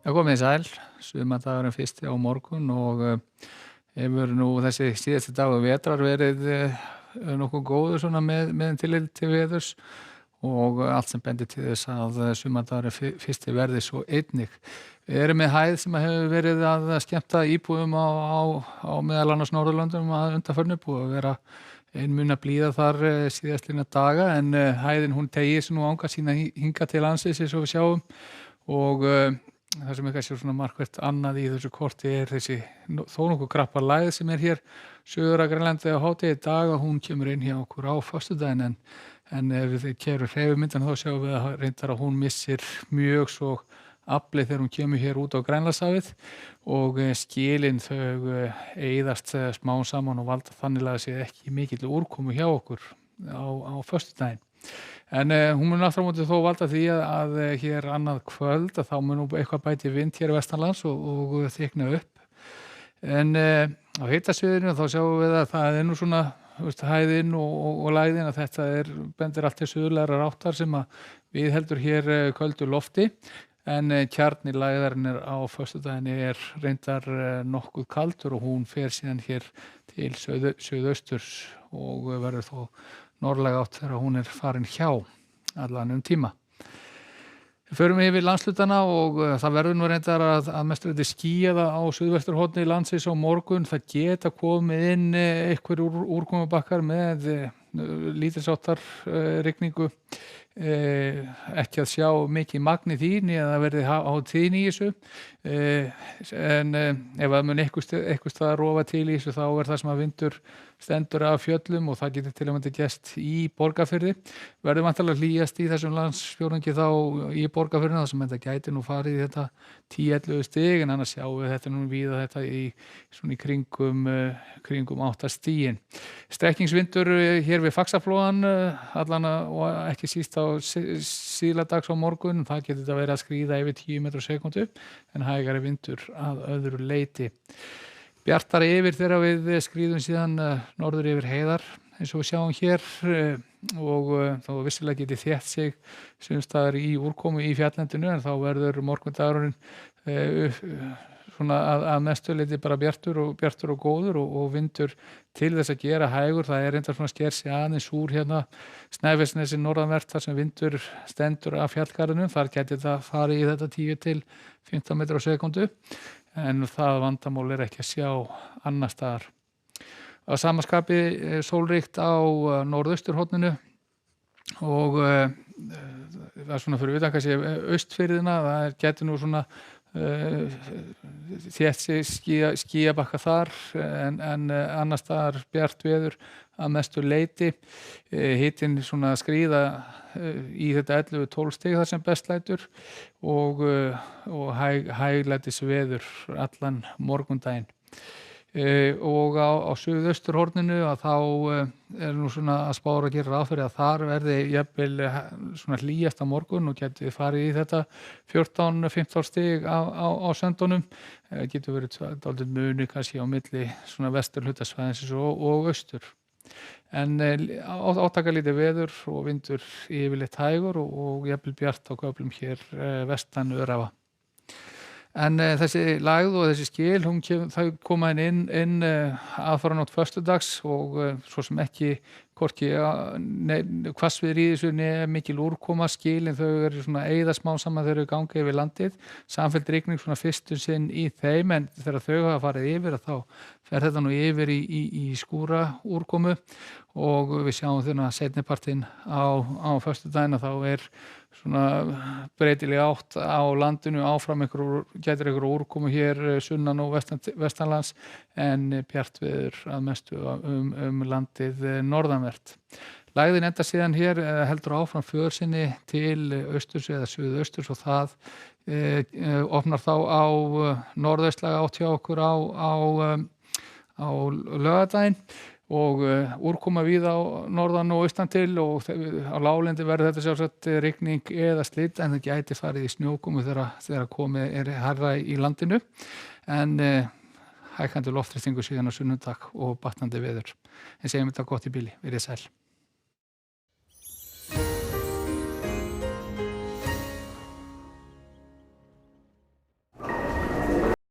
Já, komið þið sæl. Sumardagurinn fyrsti á morgun og hefur nú þessi síðasti dagur vetrar verið nokkuð góður svona með tilliti til veðurs og allt sem bendir til þess að sumardagurinn fyrsti verði svo einnig. Við erum með hæð sem hefur verið að skemmta íbúum á meðal annars Norðurlöndum að undanförnu, búið að vera einmuna blíða þar síðastlína daga en hæðin hún tegir sig nú anga sína hinga til landsins eins og við sjáum og það sem er kannski svona markvert annað í þessu korti er þessi þó nokkuð krappa lægð sem er hér suður að Grænlandi á hádegi í dag og hún kemur inn hjá okkur á föstudaginn en ef við kerum hreyfimyndan þá sjáum við að reyndar að hún missir mjög svo aflið þegar hún kemur hér út á Grænlandshafið og skilin þau eyðast smá saman og valda þannig að það sé ekki mikill úrkomu hjá okkur á föstudaginn. En hún mun aftur á móti þó valda því að hér annað kvöld að þá mun nú eitthvað bæti vind hér vestanlands og þykna upp. En á hitasviðinu þá sjáum við að það er nú svona hæðin og lægðin að þetta bendir allt til suðlægrar áttar sem að við heldur hér köldu lofti. En kjarni lægðarinnar á föstudaginn er reyndar nokkuð kaldur og hún fer síðan hér til suðausturs og verður þó norðlæg átt þegar hún er farin hjá allan tíma. Við förum yfir landshlutanna og það verður nú reyndar að mestu skýjað á suðvesturhorni landsins á morgun. Það geta komið inn einhver úrkomubakkar með lítilsháttar rigningu. Ekki að sjá mikið magn í því eða verði á tíðni í þessu en ef að mun eitthvað staðar rofa til í þessu þá það sem að vindur stendur af fjöllum og það getur til að mynda gest í Borgarfirði. Verður væntanlega hlýjast í þessum landsfjórðungi þá í Borgarfirðinum þar sem þetta gæti nú farið í þetta 10-11 stig en annars sjáum við þetta nú víða þetta í kringum 8 stigin. Strekkingsvindur hér við Faxaflóann allan og ekki síst á síðla dags á morgun, það getur þetta verið að skríða yfir 10 metrar á sekúndu en hægari vindur að öðru leyti. Bjartari yfir þegar við skríðum síðan norður yfir heiðar eins og við sjáum hér og þá vissilega geti þétt sig sums staðar í úrkomu í fjallendinu en þá verður morgundagurinn svona að mestu leyti bara bjartur og góður og vindur til þess að gera hægur. Það reyndar svona sker sig aðeins úr hérna Snæfellsnesi norðanvert þar sem vindur stendur af fjallgarðinum. Þar geti það farið í þetta 10 til 15 metrar á sekúndu en það vandamál ekki að sjá annars staðar. Á sama skapi sólríkt á norðausturhorninu og það svona fyrir utan kannski austfirðina, það geti nú svona þétt skýjabakka þar en annars staðar bjart veður að mestu leyti. Hitinn svona skríða í þetta 11-12 stig þar sem best lætur og hæglætis veður allan morgundaginn. Og á suðausturhorninu að þá nú svona að spára að gera ráð fyrir að þar verði jafnvel svona hlýjast á morgun og geti farið í þetta 14-15 stig á söndunum. Getur verið dálítið muni kannski á milli svona vesturhluta svæðisins og austur. En átakalítið veður og vindur yfirleitt hægur og jafnvel bjart á köflum hér vestan Öræfa. En þessi lægð og þessi skil, þau koma inn aðfaranótt föstudags og svo sem ekki hvorki hvassviðri í þessu mikil úrkoma, skilin þau svona eyða smá saman þegar þau ganga yfir landið. Samfelld rigning svona fyrstu sinn í þeim en þegar þau hafa farið yfir þá fer þetta nú yfir í skúra úrkomu og við sjáum þarna seinnipartinn á föstudaginn að þá svona breytileg átt á landinu áfram gætir einhver úrkomu hér sunnan og vestanlands en bjart veður að mestu landið norðanvert. Lægðin enda síðan hér heldur áfram för sinni til austurs eða suðausturs og það opnar þá á norðaustlæga átt hjá okkur á laugardaginn og úrkoma víða á norðan og austan til og á láglendi verður þetta sjálfsagt rigning eða slitt en það gæti farið í snjókomu þegar komið hærra í landinu en hækkandi loftþrýstingur síðan á sunnudag og batnandi veður. En segjum þetta gott í bili, verið sæl.